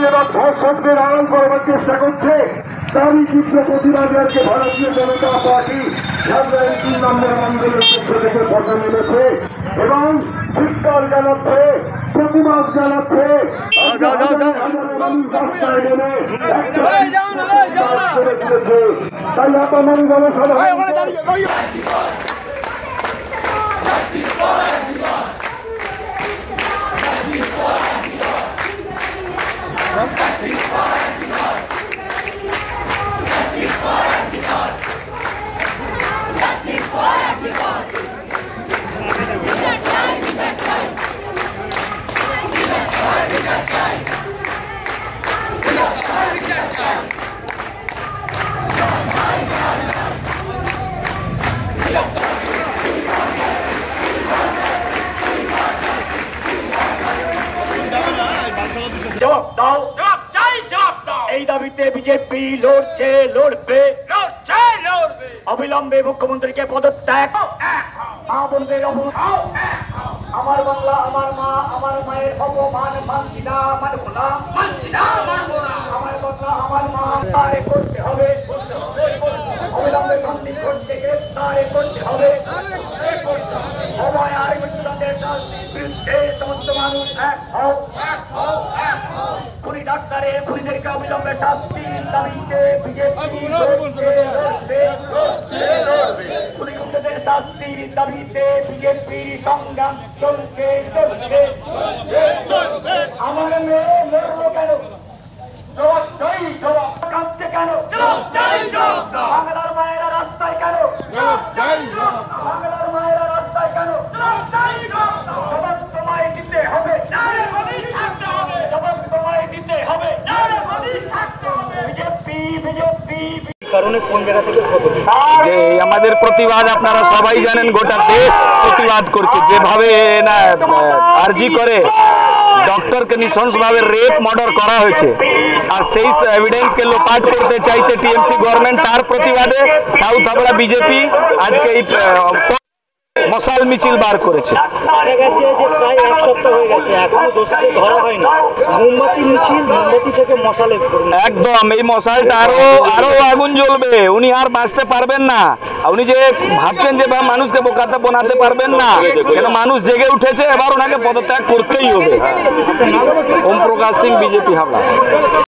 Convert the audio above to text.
এবং ধর্ষকদের আড়াল করবার চেষ্টা করছে, তারই তীব্র প্রতিবাদে আজকে ভারতীয় জনতা পার্টি ঝাড়গ্রাম 3 নম্বর মন্ডলের পক্ষ থেকে পথে নেমেছে এবং ধিক্কার জানাচ্ছে, প্রতিবাদ জানাচ্ছে। তাই আপনার জনসভা জবাব দাও, জবাব চাই, জবাব দাও। এই দাবিতে বিজেপি লড়ছে, লড়বে, লড়ছে, লড়বে। অবিলম্বে মুখ্যমন্ত্রীকে পদত্যাগ। মা বোনদের আমার বাংলা, আমার মা, আমার মায়ের অপমান মানছি না, মানব না, মানছি না, মানব না। আমার বাংলা, আমার মা তারে করতে হবে, অবিলম্বে শান্তি করতে গ্রেফতারে করতে হবে। সময় আর মৃত্যুদণ্ডের শাস্তির বিরুদ্ধে সমস্ত মানুষ এক হও, এক হও, এক হও। খুনি ডাক্তারের খুনিদেরকে অবিলম্বে শাস্তির দাবিতে বিজেপি লড়ছে, লড়বে, লড়ছে, লড়বে। খুনি খুনিদের শাস্তির দাবিতে বিজেপির সংগ্রাম চলছে, চলছে, চলছে। আমার মেয়ে লড়লো কেন? জবাব চাই, জবাব। কাঁদছে কেন? জবাব চাই, জবাব দাও। বাংলার মায়েরা রাস্তায় কেন? জবাব চাই, জবাব দাও। বাংলার মায়েরা রাস্তায় কেন? জবাব চাই, জবাব দাও। জবাব তোমায় দিতে হবে, নারে মোদি থাকতে হবে। জবাব তোমায় দিতে হবে, নারে মোদি থাকতে হবে। বিজেপি, বিজেপি কারণে কোন জায়গা থেকে যে আমাদের প্রতিবাদ আপনারা সবাই জানেন, গোটা দেশ প্রতিবাদ করছে। যেভাবে না আরজি করে ডক্টরকে নৃশংসভাবে রেপ মার্ডার করা হয়েছে আর সেই এভিডেন্সকে লোপাট করতে চাইছে টিএমসি গভর্নমেন্ট, তার প্রতিবাদে সাউথ হাবড়া বিজেপি আজকে এই মশাল মিছিল বার করেছে। দেখা গেছে যে প্রায় 1 সপ্তাহ হয়ে গেছে, এখনো দোষীদের ধরা হয়নি। মোমবাতি মিছিল, মোমবাতি থেকে মশালে একদম এই মশালটা আরো আগুন জ্বলবে। উনি আর বাঁচতে পারবেন না। উনি যে ভাবছেন যে মানুষকে বোকাতে বানাতে পারবেন না, কেন মানুষ জেগে উঠেছে, এবার ওনাকে পদত্যাগ করতেই হবে। ওম প্রকাশ সিং, বিজেপি হাবড়া।